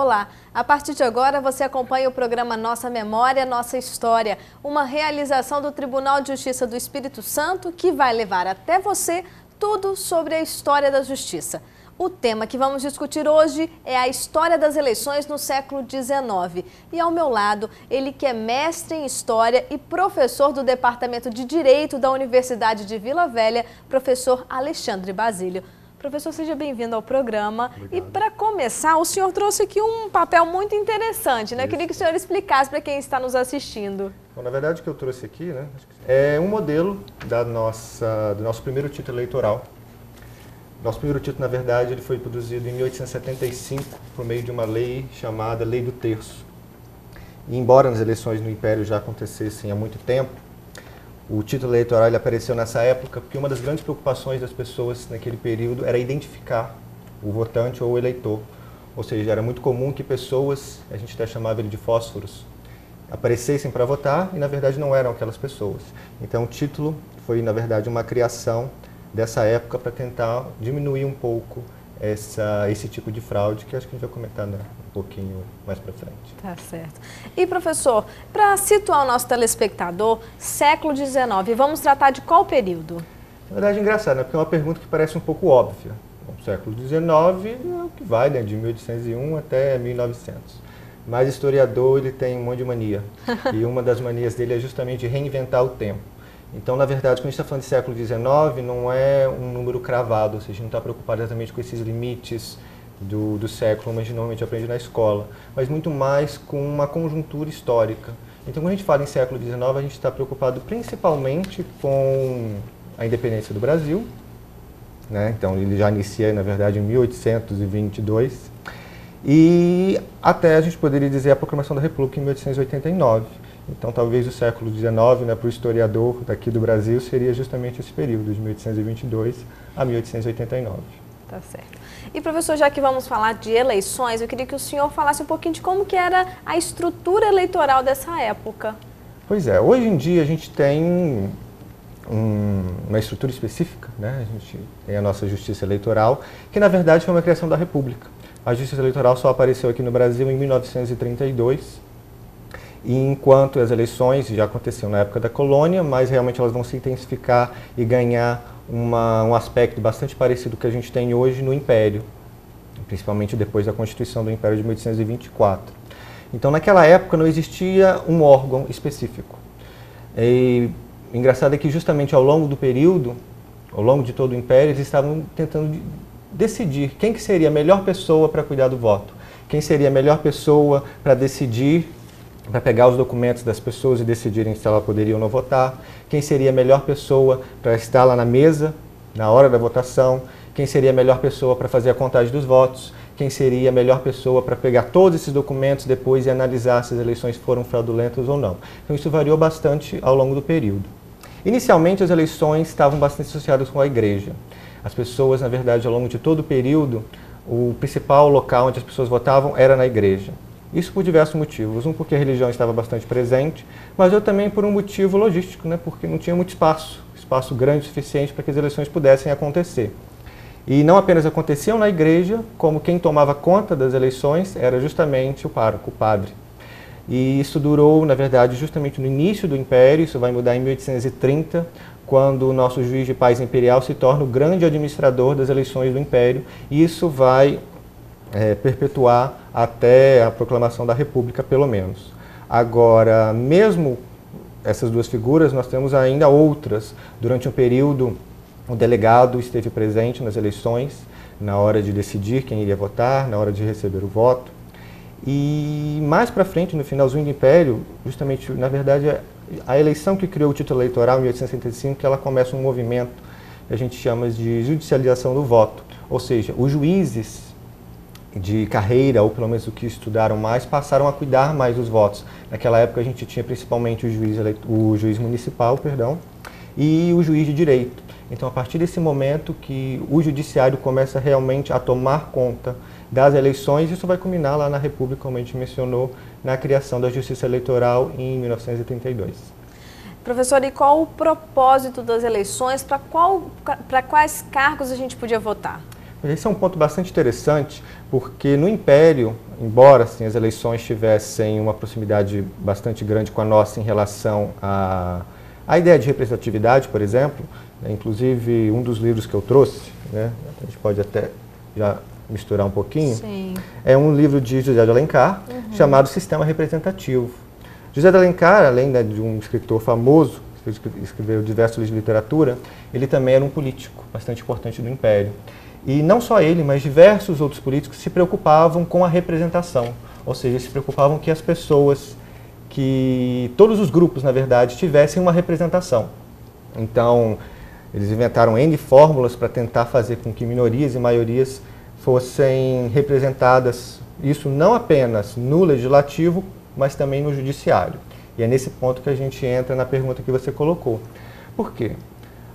Olá! A partir de agora você acompanha o programa Nossa Memória, Nossa História, uma realização do Tribunal de Justiça do Espírito Santo que vai levar até você tudo sobre a história da justiça. O tema que vamos discutir hoje é a história das eleições no século XIX. E ao meu lado, ele que é mestre em História e professor do Departamento de Direito da Universidade de Vila Velha, professor Alexandre Basílio. Professor, seja bem-vindo ao programa. Obrigado. E para começar, o senhor trouxe aqui um papel muito interessante, né? Eu queria que o senhor explicasse para quem está nos assistindo. Bom, na verdade, o que eu trouxe aqui, né, é um modelo do nosso primeiro título eleitoral. Nosso primeiro título, na verdade, ele foi produzido em 1875 por meio de uma lei chamada Lei do Terço. E embora as eleições no Império já acontecessem há muito tempo, o título eleitoral ele apareceu nessa época porque uma das grandes preocupações das pessoas naquele período era identificar o votante ou o eleitor. Ou seja, era muito comum que pessoas, a gente até chamava ele de fósforos, aparecessem para votar e na verdade não eram aquelas pessoas. Então o título foi na verdade uma criação dessa época para tentar diminuir um pouco esse tipo de fraude, que acho que a gente vai comentar um pouquinho mais para frente. Tá certo. E professor, para situar o nosso telespectador, século XIX, vamos tratar de qual período? Na verdade é engraçado, né? Porque é uma pergunta que parece um pouco óbvia. O século XIX é o que vai, né? De 1801 até 1900. Mas historiador ele tem um monte de mania. E uma das manias dele é justamente reinventar o tempo. Então, na verdade, quando a gente está falando de século XIX, não é um número cravado, ou seja, a gente não está preocupado exatamente com esses limites do século, como a gente normalmente aprende na escola, mas muito mais com uma conjuntura histórica. Então, quando a gente fala em século XIX, a gente está preocupado principalmente com a independência do Brasil, né? Então, ele já inicia, na verdade, em 1822, e até a gente poderia dizer a proclamação da República em 1889. Então, talvez o século XIX, né, para o historiador daqui do Brasil, seria justamente esse período, de 1822 a 1889. Tá certo. E, professor, já que vamos falar de eleições, eu queria que o senhor falasse um pouquinho de como que era a estrutura eleitoral dessa época. Pois é, hoje em dia a gente tem uma estrutura específica, né? A gente tem a nossa justiça eleitoral, que na verdade foi uma criação da República. A justiça eleitoral só apareceu aqui no Brasil em 1932, e enquanto as eleições já aconteciam na época da colônia, mas realmente elas vão se intensificar e ganhar um aspecto bastante parecido com o que a gente tem hoje no Império, principalmente depois da Constituição do Império de 1824. Então, naquela época não existia um órgão específico. E o engraçado é que justamente ao longo do período, ao longo de todo o Império, eles estavam tentando decidir quem que seria a melhor pessoa para cuidar do voto, quem seria a melhor pessoa para decidir, para pegar os documentos das pessoas e decidirem se ela poderia ou não votar, quem seria a melhor pessoa para estar lá na mesa, na hora da votação, quem seria a melhor pessoa para fazer a contagem dos votos, quem seria a melhor pessoa para pegar todos esses documentos depois e analisar se as eleições foram fraudulentas ou não. Então isso variou bastante ao longo do período. Inicialmente as eleições estavam bastante associadas com a igreja. As pessoas, na verdade, ao longo de todo o período, o principal local onde as pessoas votavam era na igreja. Isso por diversos motivos. Um, porque a religião estava bastante presente, mas outro também por um motivo logístico, né? Porque não tinha muito espaço grande o suficiente para que as eleições pudessem acontecer. E não apenas aconteciam na igreja, como quem tomava conta das eleições era justamente o pároco, o padre. E isso durou, na verdade, justamente no início do Império, isso vai mudar em 1830, quando o nosso juiz de paz imperial se torna o grande administrador das eleições do Império, e isso vai perpetuar até a proclamação da República, pelo menos. Agora, mesmo essas duas figuras, nós temos ainda outras. Durante um período, o delegado esteve presente nas eleições, na hora de decidir quem iria votar, na hora de receber o voto. E mais para frente, no finalzinho do Império, justamente, na verdade, a eleição que criou o título eleitoral, em 1865, que ela começa um movimento que a gente chama de judicialização do voto. Ou seja, os juízes de carreira, ou pelo menos o que estudaram mais, passaram a cuidar mais dos votos. Naquela época a gente tinha principalmente o juiz municipal, e o juiz de direito. Então, a partir desse momento que o judiciário começa realmente a tomar conta das eleições, isso vai culminar lá na República, como a gente mencionou, na criação da Justiça Eleitoral em 1932. Professor, e qual o propósito das eleições? Para quais cargos a gente podia votar? Esse é um ponto bastante interessante, porque no Império, embora assim, as eleições tivessem uma proximidade bastante grande com a nossa em relação à ideia de representatividade, por exemplo, né, inclusive um dos livros que eu trouxe, né, a gente pode até já misturar um pouquinho, Sim. É um livro de José de Alencar, chamado Sistema Representativo. José de Alencar, além de um escritor famoso, escreveu diversos livros de literatura, ele também era um político bastante importante do Império. E não só ele, mas diversos outros políticos se preocupavam com a representação, ou seja, se preocupavam que as pessoas, que todos os grupos, na verdade, tivessem uma representação. Então, eles inventaram N fórmulas para tentar fazer com que minorias e maiorias fossem representadas, isso não apenas no legislativo, mas também no judiciário. E é nesse ponto que a gente entra na pergunta que você colocou. Por quê?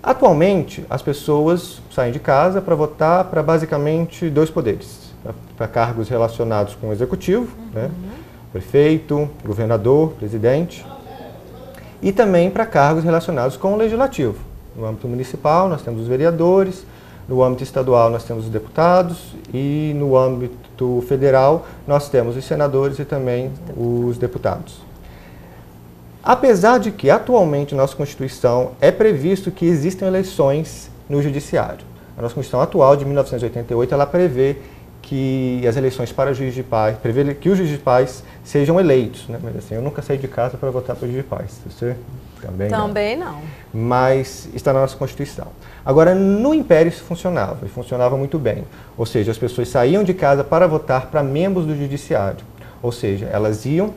Atualmente, as pessoas saem de casa para votar para basicamente dois poderes, para cargos relacionados com o executivo, né? Prefeito, governador, presidente, e também para cargos relacionados com o legislativo. No âmbito municipal, nós temos os vereadores, no âmbito estadual, nós temos os deputados, e no âmbito federal, nós temos os senadores e também os deputados. Apesar de que, atualmente, na nossa Constituição é previsto que existam eleições no Judiciário. A nossa Constituição atual, de 1988, ela prevê que as eleições para juiz de paz, prevê que os juízes de paz sejam eleitos, né? Mas assim, eu nunca saí de casa para votar para o juiz de paz. Você também não. Mas está na nossa Constituição. Agora, no Império isso funcionava, e funcionava muito bem. Ou seja, as pessoas saíam de casa para votar para membros do Judiciário. Ou seja, elas iam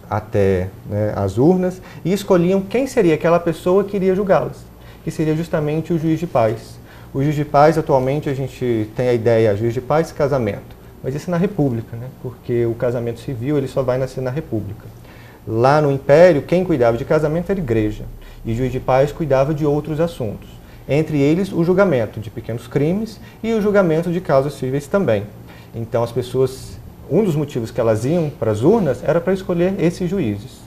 até, né, as urnas e escolhiam quem seria aquela pessoa que iria julgá-las, que seria justamente o juiz de paz. O juiz de paz, atualmente, a gente tem a ideia, juiz de paz, casamento. Mas isso é na República, né? Porque o casamento civil ele só vai nascer na República. Lá no Império, quem cuidava de casamento era a igreja, e o juiz de paz cuidava de outros assuntos. Entre eles, o julgamento de pequenos crimes e o julgamento de causas cíveis também. Então, as pessoas, um dos motivos que elas iam para as urnas era para escolher esses juízes.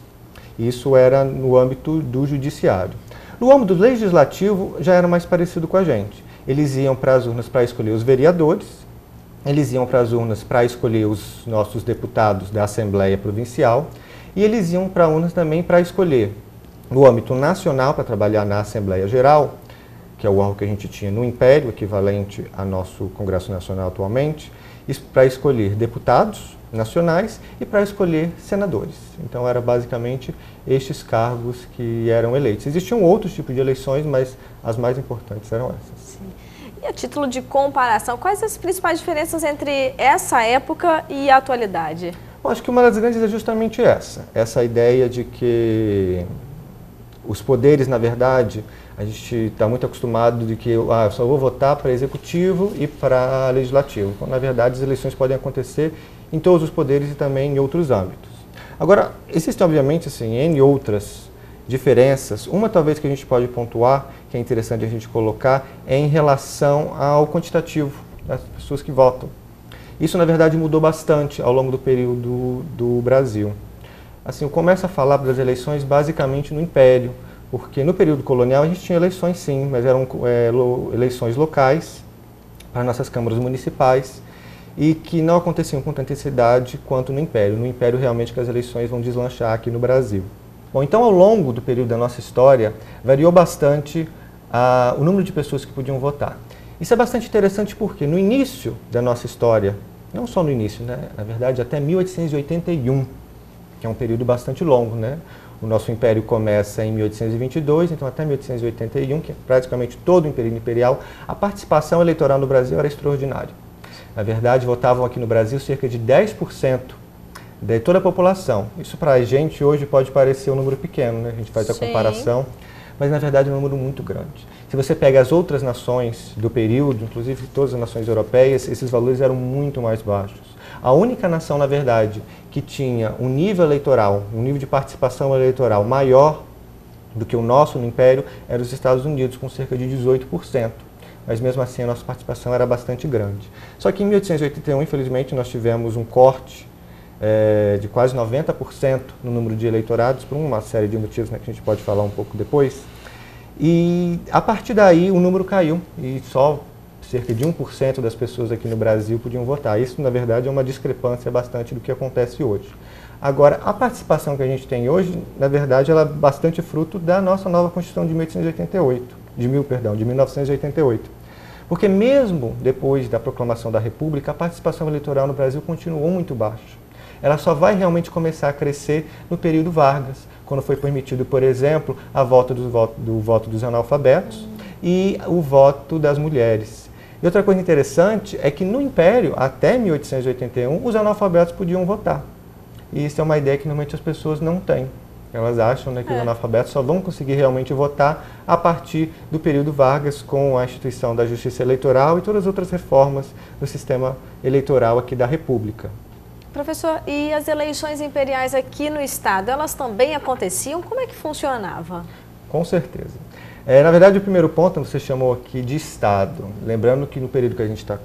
Isso era no âmbito do judiciário. No âmbito legislativo, já era mais parecido com a gente. Eles iam para as urnas para escolher os vereadores, eles iam para as urnas para escolher os nossos deputados da Assembleia Provincial, e eles iam para urnas também para escolher, no âmbito nacional, para trabalhar na Assembleia Geral, que é o órgão que a gente tinha no Império, equivalente ao nosso Congresso Nacional atualmente, para escolher deputados nacionais e para escolher senadores. Então, era basicamente estes cargos que eram eleitos. Existiam outros tipos de eleições, mas as mais importantes eram essas. Sim. E a título de comparação, quais as principais diferenças entre essa época e a atualidade? Eu acho que uma das grandes é justamente essa ideia de que os poderes, na verdade, a gente está muito acostumado de que eu só vou votar para executivo e para legislativo, quando na verdade as eleições podem acontecer em todos os poderes e também em outros âmbitos. Agora, existem obviamente assim, N outras diferenças. Uma talvez que a gente pode pontuar, que é interessante a gente colocar, é em relação ao quantitativo das pessoas que votam. Isso, na verdade, mudou bastante ao longo do período do Brasil. Assim, eu começo a falar das eleições basicamente no Império, porque no período colonial a gente tinha eleições sim, mas eram eleições locais para nossas câmaras municipais e que não aconteciam com tanta intensidade quanto no Império. No Império, realmente, que as eleições vão deslanchar aqui no Brasil. Bom, então, ao longo do período da nossa história, variou bastante o número de pessoas que podiam votar. Isso é bastante interessante porque no início da nossa história, não só no início, né, na verdade até 1881, que é um período bastante longo, né? O nosso império começa em 1822, então até 1881, que é praticamente todo o período imperial, a participação eleitoral no Brasil era extraordinária. Na verdade, votavam aqui no Brasil cerca de 10% de toda a população. Isso para a gente hoje pode parecer um número pequeno, né? A gente faz a comparação, mas na verdade é um número muito grande. Se você pega as outras nações do período, inclusive todas as nações europeias, esses valores eram muito mais baixos. A única nação, na verdade, que tinha um nível eleitoral, um nível de participação eleitoral maior do que o nosso no Império, era os Estados Unidos, com cerca de 18%. Mas mesmo assim a nossa participação era bastante grande. Só que em 1881, infelizmente, nós tivemos um corte de quase 90% no número de eleitorados, por uma série de motivos, né, que a gente pode falar um pouco depois. E a partir daí o número caiu e só cerca de 1% das pessoas aqui no Brasil podiam votar. Isso, na verdade, é uma discrepância bastante do que acontece hoje. Agora, a participação que a gente tem hoje, na verdade, ela é bastante fruto da nossa nova Constituição de 1988. Porque mesmo depois da proclamação da República, a participação eleitoral no Brasil continuou muito baixa. Ela só vai realmente começar a crescer no período Vargas, quando foi permitido, por exemplo, a volta do voto dos analfabetos e o voto das mulheres. E outra coisa interessante é que no Império, até 1881, os analfabetos podiam votar. E isso é uma ideia que normalmente as pessoas não têm. Elas acham, né, que os analfabetos só vão conseguir realmente votar a partir do período Vargas, com a instituição da Justiça Eleitoral e todas as outras reformas do sistema eleitoral aqui da República. Professor, e as eleições imperiais aqui no estado, elas também aconteciam? Como é que funcionava? Com certeza. Na verdade, o primeiro ponto você chamou aqui de estado. Lembrando que no período que a gente está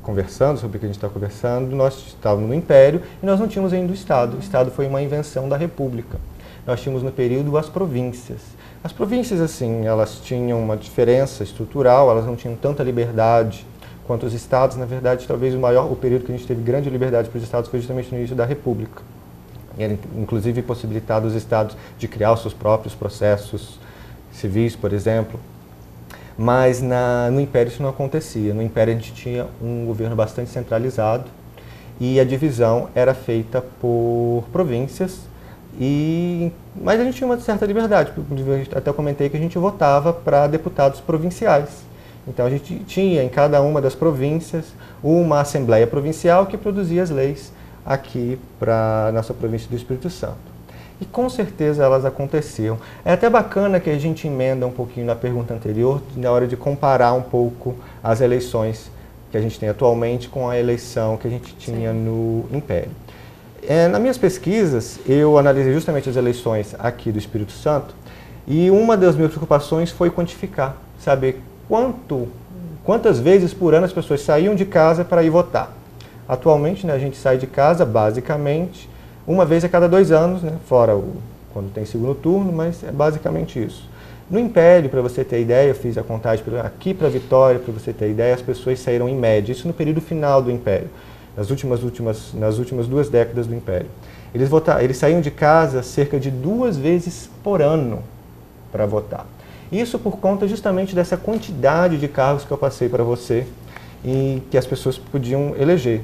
conversando, sobre o que a gente está conversando, nós estávamos no Império e nós não tínhamos ainda o estado. O estado foi uma invenção da República. Nós tínhamos no período as províncias. As províncias, assim, elas tinham uma diferença estrutural, elas não tinham tanta liberdade quanto os estados. Na verdade, talvez o período que a gente teve grande liberdade para os estados foi justamente no início da República. Era, inclusive, possibilitado os estados de criar os seus próprios processos civis, por exemplo. Mas no Império isso não acontecia. No Império a gente tinha um governo bastante centralizado e a divisão era feita por províncias. Mas a gente tinha uma certa liberdade, até comentei que a gente votava para deputados provinciais. Então a gente tinha em cada uma das províncias uma assembleia provincial que produzia as leis aqui para a nossa província do Espírito Santo. E com certeza elas aconteciam. É até bacana que a gente emenda um pouquinho na pergunta anterior, na hora de comparar um pouco as eleições que a gente tem atualmente com a eleição que a gente tinha no Império. Nas minhas pesquisas, eu analisei justamente as eleições aqui do Espírito Santo e uma das minhas preocupações foi quantificar, saber quantas vezes por ano as pessoas saíam de casa para ir votar. Atualmente, né, a gente sai de casa, basicamente, uma vez a cada 2 anos, né, fora quando tem segundo turno, mas é basicamente isso. No Império, para você ter ideia, eu fiz a contagem aqui para Vitória, para você ter ideia, as pessoas saíram em média, isso no período final do Império. Nas últimas 2 décadas do Império. Eles saíam de casa cerca de 2 vezes por ano para votar. Isso por conta justamente dessa quantidade de cargos que eu passei para você e que as pessoas podiam eleger.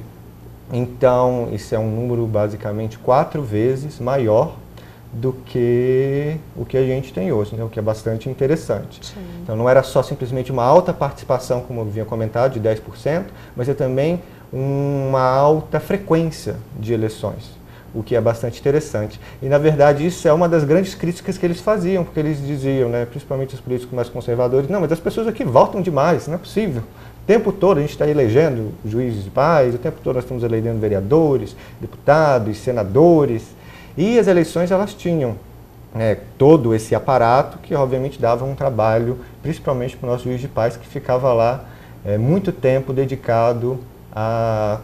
Então, isso é um número basicamente 4 vezes maior do que o que a gente tem hoje, né? O que é bastante interessante. Sim. Então, não era só simplesmente uma alta participação, como eu vinha comentado, de 10%, mas é também uma alta frequência de eleições, o que é bastante interessante. E, na verdade, isso é uma das grandes críticas que eles faziam, porque eles diziam, né, principalmente os políticos mais conservadores, não, mas as pessoas aqui votam demais, não é possível. O tempo todo a gente está elegendo juízes de paz, o tempo todo nós estamos elegendo vereadores, deputados, senadores, e as eleições elas tinham todo esse aparato que, obviamente, dava um trabalho, principalmente para o nosso juiz de paz, que ficava lá muito tempo dedicado a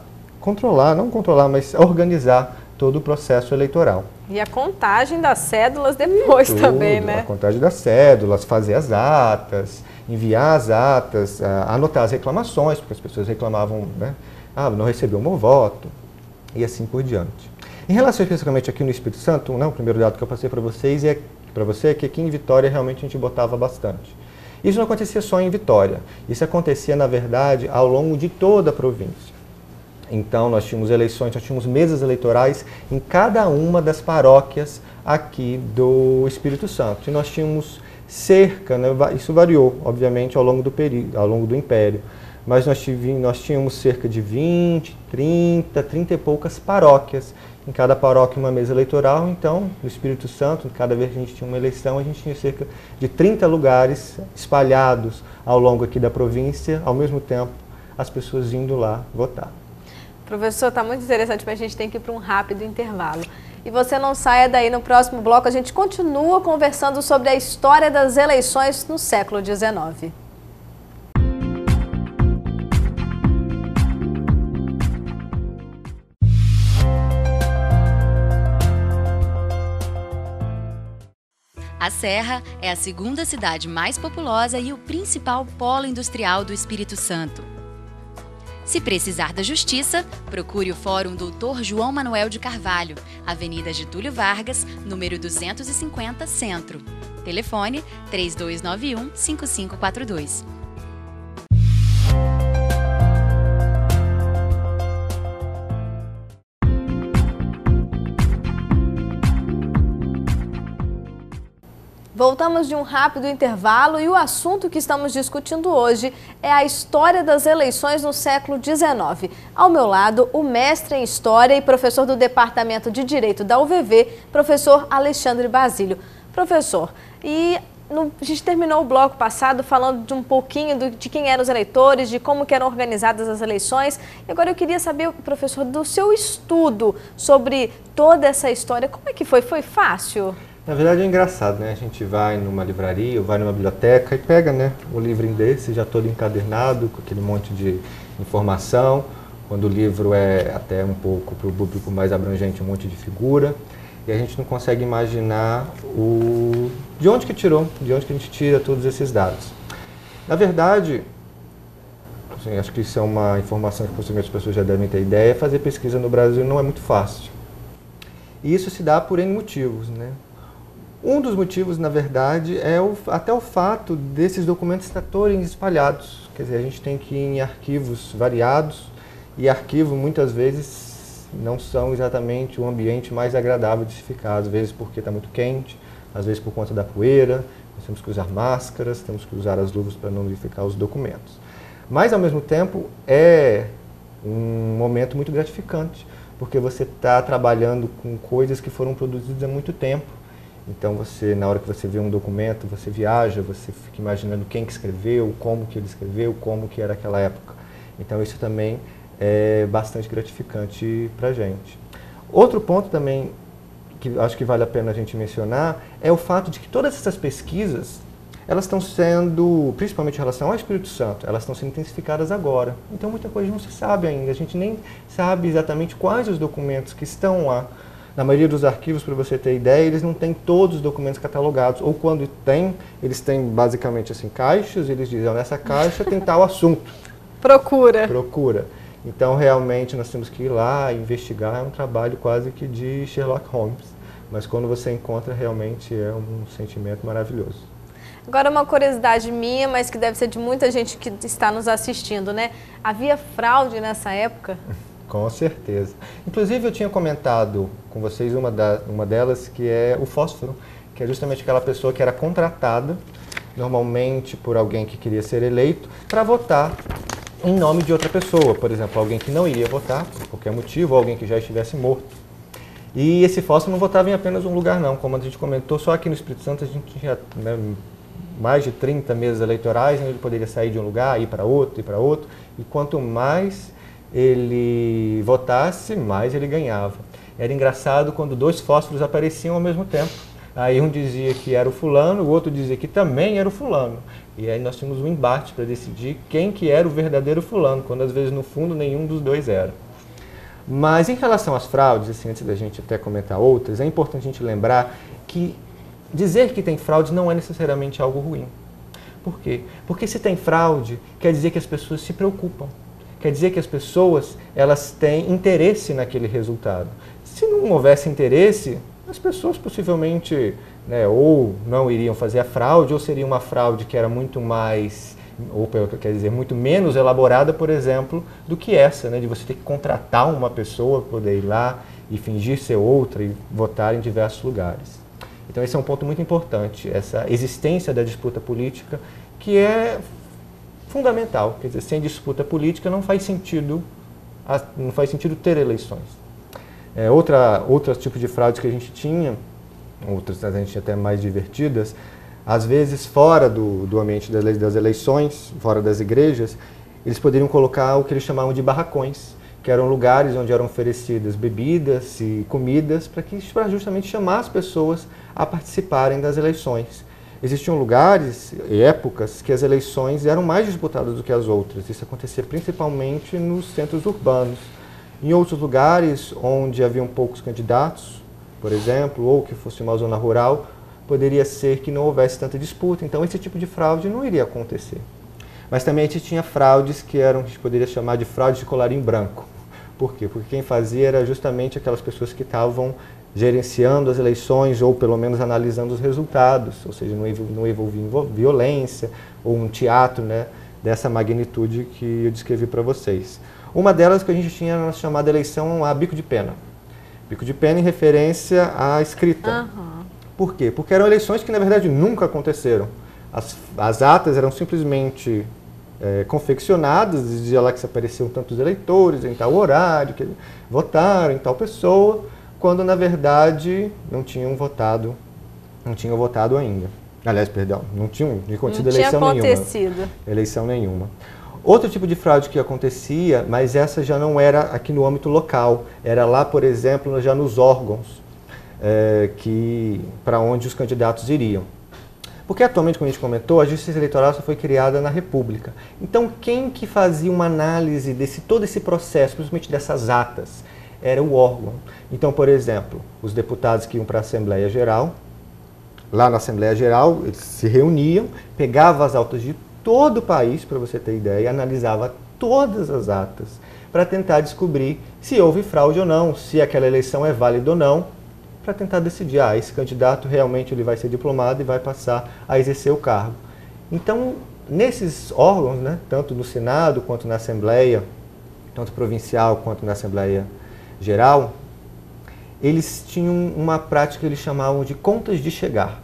mas a organizar todo o processo eleitoral. E a contagem das cédulas depois também, né? A contagem das cédulas, fazer as atas, enviar as atas, anotar as reclamações, porque as pessoas reclamavam, né? Não recebeu o meu voto, e assim por diante. Em relação especificamente aqui no Espírito Santo, o primeiro dado que eu passei para vocês é que aqui em Vitória realmente a gente votava bastante. Isso não acontecia só em Vitória, isso acontecia, na verdade, ao longo de toda a província. Então, nós tínhamos eleições, nós tínhamos mesas eleitorais em cada uma das paróquias aqui do Espírito Santo. E nós tínhamos cerca, né, isso variou, obviamente, ao longo do Império, mas nós tínhamos cerca de 20, 30 e poucas paróquias. Em cada paróquia uma mesa eleitoral, então, no Espírito Santo, cada vez que a gente tinha uma eleição, a gente tinha cerca de 30 lugares espalhados ao longo aqui da província, ao mesmo tempo, as pessoas indo lá votar. Professor, está muito interessante, mas a gente tem que ir para um rápido intervalo. E você não saia daí, no próximo bloco a gente continua conversando sobre a história das eleições no século XIX. A Serra é a segunda cidade mais populosa e o principal polo industrial do Espírito Santo. Se precisar da justiça, procure o Fórum Dr. João Manuel de Carvalho, Avenida Getúlio Vargas, número 250, Centro. Telefone 3291-5542. Voltamos de um rápido intervalo e o assunto que estamos discutindo hoje é a história das eleições no século XIX. Ao meu lado, o mestre em História e professor do Departamento de Direito da UVV, professor Alexandre Basílio. Professor, a gente terminou o bloco passado falando de um pouquinho de quem eram os eleitores, de como que eram organizadas as eleições. E agora eu queria saber, professor, do seu estudo sobre toda essa história, como é que foi? Foi fácil? Na verdade é engraçado, né? A gente vai numa livraria ou vai numa biblioteca e pega, né, um livrinho desse, já todo encadernado, com aquele monte de informação. Quando o livro é até um pouco para o público mais abrangente, um monte de figura. E a gente não consegue imaginar de onde que a gente tira todos esses dados. Na verdade, assim, acho que isso é uma informação que possivelmente as pessoas já devem ter ideia, fazer pesquisa no Brasil não é muito fácil. E isso se dá por N motivos, né? Um dos motivos, na verdade, é até o fato desses documentos estarem espalhados. Quer dizer, a gente tem que ir em arquivos variados e arquivo, muitas vezes, não são exatamente o ambiente mais agradável de se ficar. Às vezes porque está muito quente, às vezes por conta da poeira, nós temos que usar máscaras, temos que usar as luvas para não danificar os documentos. Mas, ao mesmo tempo, é um momento muito gratificante, porque você está trabalhando com coisas que foram produzidas há muito tempo. Então, na hora que você vê um documento, você viaja, você fica imaginando quem que escreveu, como que ele escreveu, como que era aquela época. Então, isso também é bastante gratificante para a gente. Outro ponto também, que acho que vale a pena a gente mencionar, é o fato de que todas essas pesquisas, elas estão sendo, principalmente em relação ao Espírito Santo, elas estão sendo intensificadas agora. Então, muita coisa não se sabe ainda, a gente nem sabe exatamente quais os documentos que estão lá. Na maioria dos arquivos, para você ter ideia, eles não têm todos os documentos catalogados. Ou quando tem, eles têm basicamente assim, caixas, e eles dizem, nessa caixa tem tal assunto. Procura. Então, realmente, nós temos que ir lá investigar. É um trabalho quase que de Sherlock Holmes. Mas quando você encontra, realmente é um sentimento maravilhoso. Agora, uma curiosidade minha, mas que deve ser de muita gente que está nos assistindo, né? Havia fraude nessa época? Com certeza. Inclusive, eu tinha comentado com vocês uma delas, que é o fósforo, que é justamente aquela pessoa que era contratada, normalmente por alguém que queria ser eleito, para votar em nome de outra pessoa. Por exemplo, alguém que não iria votar, por qualquer motivo, ou alguém que já estivesse morto. E esse fósforo não votava em apenas um lugar, não. Como a gente comentou, só aqui no Espírito Santo a gente tinha mais de 30 mesas eleitorais, onde ele poderia sair de um lugar, ir para outro, e quanto mais ele votasse, mais ele ganhava. Era engraçado quando dois fósforos apareciam ao mesmo tempo. Aí um dizia que era o fulano, o outro dizia que também era o fulano. E aí nós tínhamos um embate para decidir quem que era o verdadeiro fulano, quando às vezes no fundo nenhum dos dois era. Mas em relação às fraudes, assim, antes da gente até comentar outras, é importante a gente lembrar que dizer que tem fraude não é necessariamente algo ruim. Por quê? Porque se tem fraude, quer dizer que as pessoas se preocupam. Quer dizer que as pessoas, elas têm interesse naquele resultado. Se não houvesse interesse, as pessoas possivelmente, né, ou não iriam fazer a fraude, ou seria uma fraude que era muito mais, ou quer dizer, muito menos elaborada, por exemplo, do que essa, né, de você ter que contratar uma pessoa para poder ir lá e fingir ser outra e votar em diversos lugares. Então esse é um ponto muito importante, essa existência da disputa política, que é fundamental. Quer dizer, sem disputa política não faz sentido ter eleições. Outro tipo de fraude que a gente tinha, outras a gente até mais divertidas, às vezes fora do ambiente das eleições, fora das igrejas, eles poderiam colocar o que eles chamavam de barracões, que eram lugares onde eram oferecidas bebidas e comidas para justamente chamar as pessoas a participarem das eleições. Existiam lugares e épocas que as eleições eram mais disputadas do que as outras. Isso acontecia principalmente nos centros urbanos. Em outros lugares, onde haviam poucos candidatos, por exemplo, ou que fosse uma zona rural, poderia ser que não houvesse tanta disputa. Então, esse tipo de fraude não iria acontecer. Mas também a gente tinha fraudes que eram, que a gente poderia chamar de fraudes de colarinho branco. Por quê? Porque quem fazia era justamente aquelas pessoas que estavam gerenciando as eleições ou pelo menos analisando os resultados, ou seja, não envolvia violência ou um teatro, né, dessa magnitude que eu descrevi para vocês. Uma delas que a gente tinha na chamada eleição a bico de pena. Bico de pena em referência à escrita. Por quê? Porque eram eleições que na verdade nunca aconteceram. As atas eram simplesmente confeccionadas, dizia lá que se apareciam tantos eleitores em tal horário, que votaram em tal pessoa, quando na verdade não tinham votado ainda. Aliás, perdão, não tinha acontecido eleição nenhuma. Outro tipo de fraude que acontecia, mas essa já não era aqui no âmbito local, era lá, por exemplo, já nos órgãos para onde os candidatos iriam. Porque atualmente, como a gente comentou, a Justiça Eleitoral só foi criada na República. Então, quem que fazia uma análise todo esse processo, principalmente dessas atas, era o órgão. Então, por exemplo, os deputados que iam para a Assembleia Geral, lá na Assembleia Geral, eles se reuniam, pegavam as atas de todo o país, para você ter ideia, e analisava todas as atas para tentar descobrir se houve fraude ou não, se aquela eleição é válida ou não, para tentar decidir, esse candidato realmente ele vai ser diplomado e vai passar a exercer o cargo. Então, nesses órgãos, né, tanto no Senado quanto na Assembleia, tanto provincial quanto na Assembleia Geral, eles tinham uma prática que eles chamavam de contas de chegar,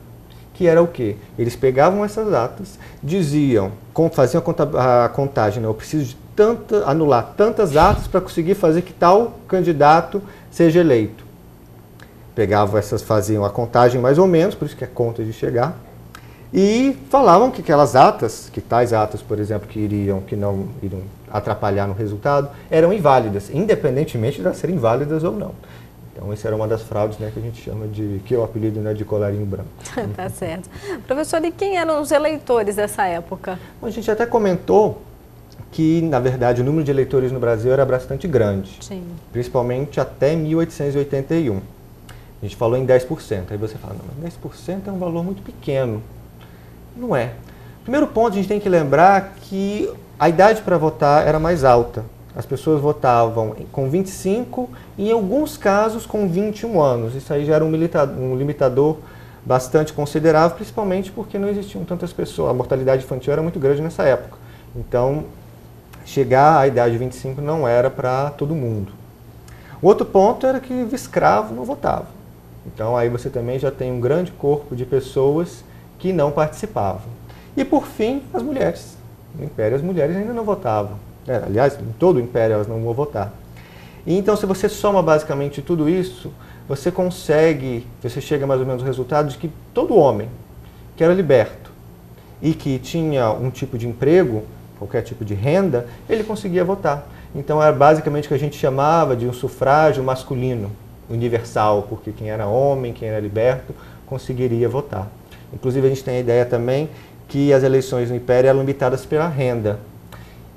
que era o quê? Eles pegavam essas atas, diziam, faziam a contagem, eu preciso de anular tantas atas para conseguir fazer que tal candidato seja eleito. Faziam a contagem mais ou menos, por isso que é conta de chegar, e falavam que aquelas atas, que tais atas, por exemplo, que não iriam atrapalhar no resultado, eram inválidas, independentemente de elas serem válidas ou não. Então, essa era uma das fraudes, né, que a gente chama que é o apelido, né, de colarinho branco. Tá certo. Professor, e quem eram os eleitores dessa época? Bom, a gente até comentou que, na verdade, o número de eleitores no Brasil era bastante grande, sim, principalmente até 1881. A gente falou em 10%. Aí você fala, não, mas 10% é um valor muito pequeno. Não é. Primeiro ponto, a gente tem que lembrar que a idade para votar era mais alta. As pessoas votavam com 25 e, em alguns casos, com 21 anos. Isso aí já era um limitador bastante considerável, principalmente porque não existiam tantas pessoas. A mortalidade infantil era muito grande nessa época. Então, chegar à idade de 25 não era para todo mundo. O outro ponto era que o escravo não votava. Então, aí você também já tem um grande corpo de pessoas que não participavam. E, por fim, as mulheres. No Império, as mulheres ainda não votavam. Aliás, em todo o Império elas não vão votar. E, então, se você soma basicamente tudo isso, você chega mais ou menos ao resultado de que todo homem que era liberto e que tinha um tipo de emprego, qualquer tipo de renda, ele conseguia votar. Então, era basicamente o que a gente chamava de um sufrágio masculino, universal, porque quem era homem, quem era liberto, conseguiria votar. Inclusive, a gente tem a ideia também que as eleições no Império eram limitadas pela renda.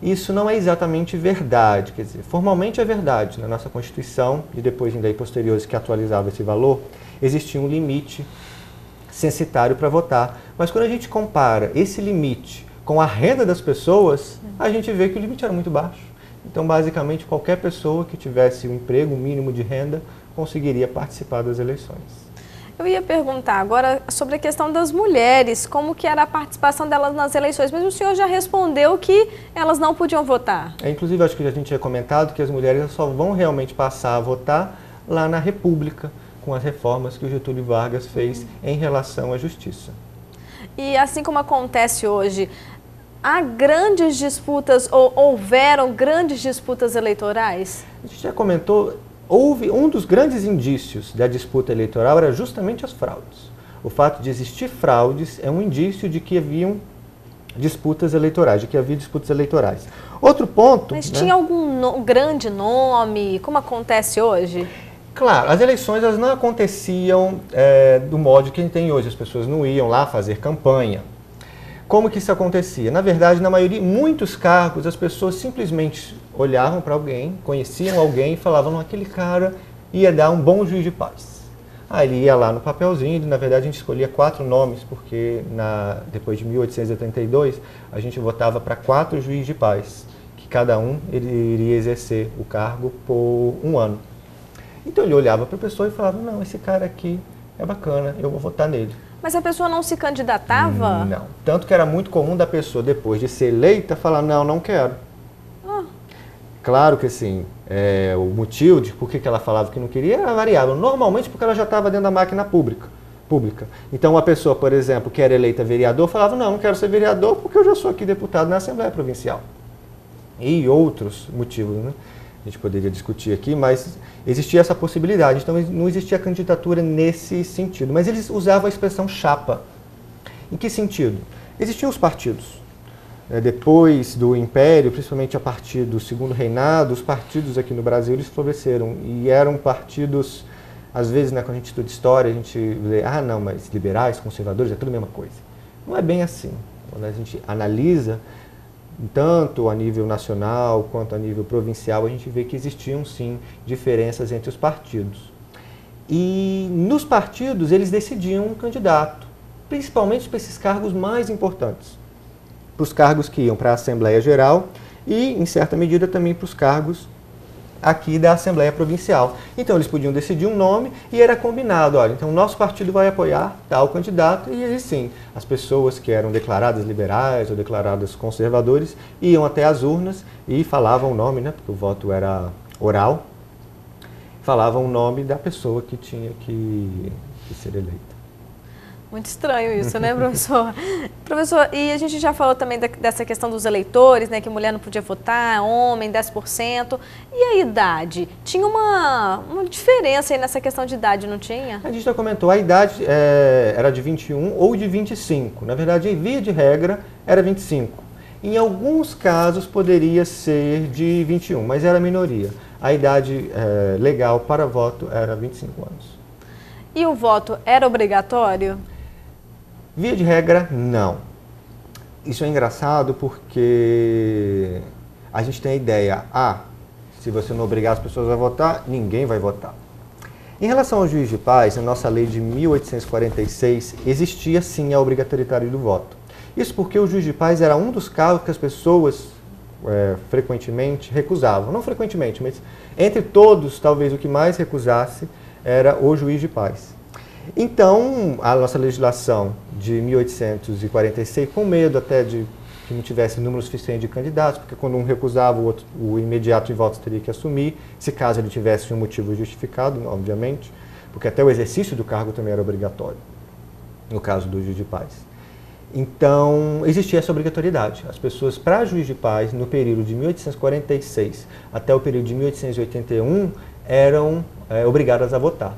Isso não é exatamente verdade, quer dizer, formalmente é verdade. Na nossa Constituição, e depois em lei posteriores que atualizava esse valor, existia um limite censitário para votar. Mas quando a gente compara esse limite com a renda das pessoas, a gente vê que o limite era muito baixo. Então, basicamente, qualquer pessoa que tivesse um emprego, um mínimo de renda, conseguiria participar das eleições. Eu ia perguntar agora sobre a questão das mulheres, como que era a participação delas nas eleições, mas o senhor já respondeu que elas não podiam votar. Inclusive, acho que a gente tinha comentado que as mulheres só vão realmente passar a votar lá na República, com as reformas que o Getúlio Vargas fez em relação à justiça. E assim como acontece hoje, há grandes disputas, ou houveram grandes disputas eleitorais? A gente já comentou, houve um dos grandes indícios da disputa eleitoral era justamente as fraudes. O fato de existir fraudes é um indício de que haviam disputas eleitorais, Outro ponto... Mas tinha algum grande nome, como acontece hoje? Claro, as eleições elas não aconteciam do modo que a gente tem hoje, as pessoas não iam lá fazer campanha. Como que isso acontecia? Na verdade, na maioria, muitos cargos, as pessoas simplesmente olhavam para alguém, conheciam alguém e falavam, não, aquele cara ia dar um bom juiz de paz. Aí ele ia lá no papelzinho, e na verdade a gente escolhia 4 nomes, porque depois de 1882 a gente votava para 4 juízes de paz, que cada um ele iria exercer o cargo por 1 ano. Então ele olhava para a pessoa e falava, não, esse cara aqui é bacana, eu vou votar nele. Mas a pessoa não se candidatava? Não. Tanto que era muito comum da pessoa, depois de ser eleita, falar, não quero. Claro que assim, o motivo de por que ela falava que não queria era variável. Normalmente porque ela já estava dentro da máquina pública. Então uma pessoa, por exemplo, que era eleita vereador, falava, não quero ser vereador porque eu já sou aqui deputado na Assembleia Provincial. E outros motivos, né? A gente poderia discutir aqui, mas existia essa possibilidade. Então não existia candidatura nesse sentido. Mas eles usavam a expressão chapa. Em que sentido? Existiam os partidos. Depois do Império, principalmente a partir do Segundo Reinado, os partidos aqui no Brasil eles floresceram. E eram partidos, às vezes, né, quando a gente estuda história, a gente vê, não, mas liberais, conservadores, é tudo a mesma coisa. Não é bem assim. Quando a gente analisa, tanto a nível nacional quanto a nível provincial, a gente vê que existiam sim diferenças entre os partidos. E nos partidos eles decidiam um candidato, principalmente para esses cargos mais importantes, para os cargos que iam para a Assembleia Geral e, em certa medida, também para os cargos aqui da Assembleia Provincial. Então eles podiam decidir um nome e era combinado, olha, então o nosso partido vai apoiar tal candidato, e aí sim, as pessoas que eram declaradas liberais ou declaradas conservadores iam até as urnas e falavam o nome, né, porque o voto era oral, falavam o nome da pessoa que tinha que ser eleita. Muito estranho isso, né, professor? Professor, e a gente já falou também dessa questão dos eleitores, né, que mulher não podia votar, homem, 10%. E a idade? Tinha uma diferença aí nessa questão de idade, não tinha? A gente já comentou, a idade era de 21 ou de 25. Na verdade, em via de regra, era 25. Em alguns casos, poderia ser de 21, mas era a minoria. A idade legal para voto era 25 anos. E o voto era obrigatório? Via de regra, não. Isso é engraçado porque a gente tem a ideia, se você não obrigar as pessoas a votar, ninguém vai votar. Em relação ao juiz de paz, na nossa lei de 1846, existia sim a obrigatoriedade do voto. Isso porque o juiz de paz era um dos cargos que as pessoas frequentemente recusavam. Não frequentemente, mas entre todos, talvez o que mais recusasse era o juiz de paz. Então, a nossa legislação de 1846, com medo até de que não tivesse número suficiente de candidatos, porque quando um recusava, o imediato de votos teria que assumir, se caso ele tivesse um motivo justificado, obviamente, porque até o exercício do cargo também era obrigatório, no caso do juiz de paz. Então, existia essa obrigatoriedade. As pessoas, para juiz de paz, no período de 1846 até o período de 1881, eram obrigadas a votar.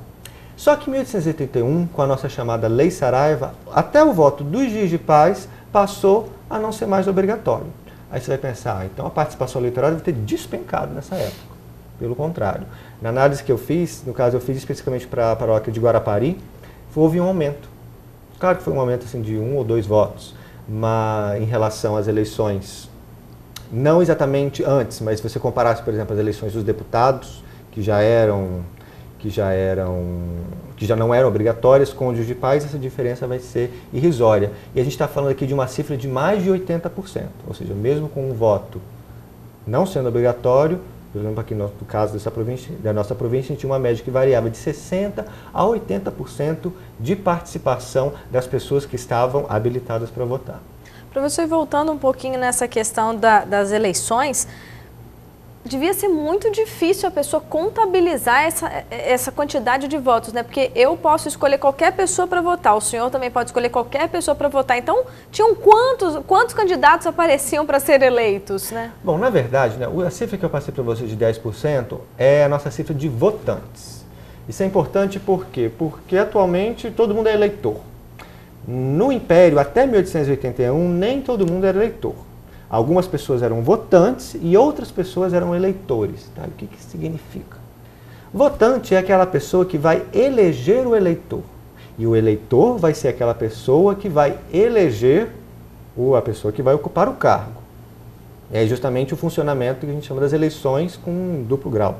Só que em 1881, com a nossa chamada Lei Saraiva, até o voto do juiz de paz passou a não ser mais obrigatório. Aí você vai pensar, então a participação eleitoral deve ter despencado nessa época. Pelo contrário. Na análise que eu fiz, no caso eu fiz especificamente para a paróquia de Guarapari, houve um aumento. Claro que foi um aumento assim, de 1 ou 2 votos, mas em relação às eleições, não exatamente antes, mas se você comparasse, por exemplo, as eleições dos deputados, que já não eram obrigatórias, com o juiz de paz, essa diferença vai ser irrisória. E a gente está falando aqui de uma cifra de mais de 80%, ou seja, mesmo com um voto não sendo obrigatório, por exemplo, aqui no caso da nossa província, a gente tinha uma média que variava de 60% a 80% de participação das pessoas que estavam habilitadas para votar. Professor, voltando um pouquinho nessa questão das eleições, devia ser muito difícil a pessoa contabilizar essa quantidade de votos, né? Porque eu posso escolher qualquer pessoa para votar, o senhor também pode escolher qualquer pessoa para votar. Então, tinham quantos candidatos apareciam para ser eleitos, né? Bom, na verdade, né, a cifra que eu passei para vocês de 10% é a nossa cifra de votantes. Isso é importante por quê? Porque atualmente todo mundo é eleitor. No Império, até 1881, nem todo mundo era eleitor. Algumas pessoas eram votantes e outras pessoas eram eleitores. Tá? O que isso significa? Votante é aquela pessoa que vai eleger o eleitor. E o eleitor vai ser aquela pessoa que vai eleger a pessoa que vai ocupar o cargo. É justamente o funcionamento que a gente chama das eleições com duplo grau.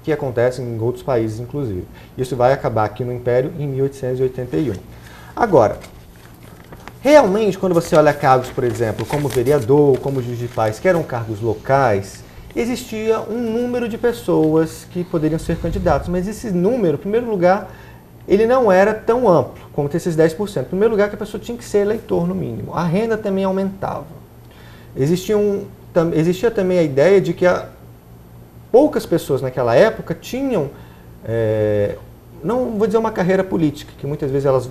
que acontece em outros países, inclusive. Isso vai acabar aqui no Império em 1881. Agora, realmente, quando você olha cargos, por exemplo, como vereador, como juiz de paz, que eram cargos locais, existia um número de pessoas que poderiam ser candidatos, mas esse número, em primeiro lugar, ele não era tão amplo como ter esses 10%. Em primeiro lugar, que a pessoa tinha que ser eleitor, no mínimo. A renda também aumentava. Existia também a ideia de que poucas pessoas naquela época tinham, não vou dizer uma carreira política, que muitas vezes elas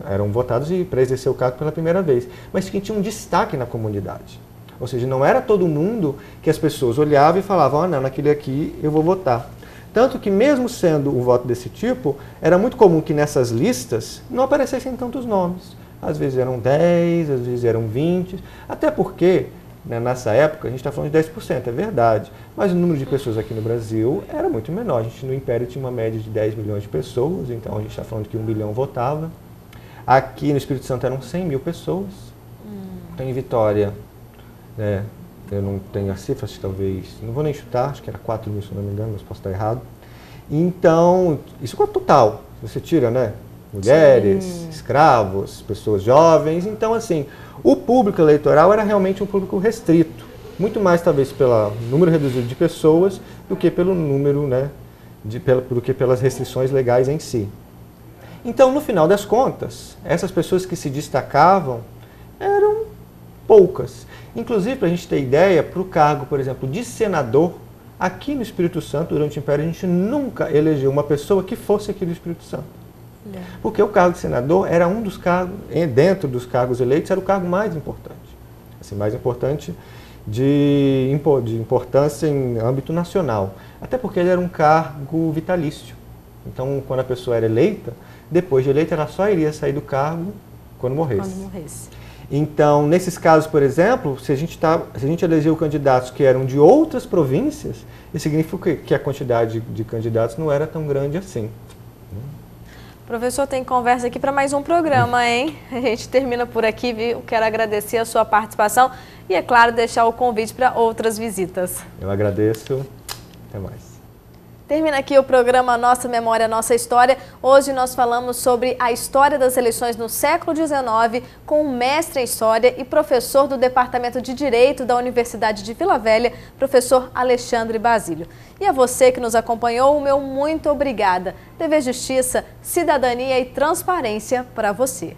eram votadas para exercer o cargo pela primeira vez, mas que tinham um destaque na comunidade. Ou seja, não era todo mundo que as pessoas olhavam e falavam, não, naquele aqui eu vou votar. Tanto que, mesmo sendo um voto desse tipo, era muito comum que nessas listas não aparecessem tantos nomes. Às vezes eram 10, às vezes eram 20, até porque, né, nessa época, a gente está falando de 10%, é verdade, mas o número de pessoas aqui no Brasil era muito menor. A gente no Império tinha uma média de 10 milhões de pessoas, então a gente está falando que 1 bilhão votava. Aqui no Espírito Santo eram 100 mil pessoas. Então, em Vitória, né, eu não tenho as cifras, talvez, não vou nem chutar, acho que era 4 mil, se não me engano, mas posso estar errado. Então, isso é total. Você tira, né? Mulheres, sim, escravos, pessoas jovens. Então, assim, o público eleitoral era realmente um público restrito. Muito mais, talvez, pelo número reduzido de pessoas do que pelo número, né, do que pelas restrições legais em si. Então, no final das contas, essas pessoas que se destacavam eram poucas. Inclusive, para a gente ter ideia, para o cargo, por exemplo, de senador, aqui no Espírito Santo, durante o Império, a gente nunca elegeu uma pessoa que fosse aqui do Espírito Santo. Porque o cargo de senador era um dos cargos, dentro dos cargos eleitos, era o cargo mais importante. Assim, mais importante de importância em âmbito nacional. Até porque ele era um cargo vitalício. Então, quando a pessoa era eleita, depois de eleita, ela só iria sair do cargo quando morresse. Então, nesses casos, por exemplo, se a gente elegeu candidatos que eram de outras províncias, isso significa que a quantidade de candidatos não era tão grande assim. Professor, tem conversa aqui para mais um programa, hein? A gente termina por aqui, viu? Quero agradecer a sua participação e, é claro, deixar o convite para outras visitas. Eu agradeço. Até mais. Termina aqui o programa Nossa Memória, Nossa História. Hoje nós falamos sobre a história das eleições no século XIX com o mestre em História e professor do Departamento de Direito da Universidade de Vila Velha, professor Alexandre Basílio. E a você que nos acompanhou, o meu muito obrigada. TV Justiça, cidadania e transparência para você.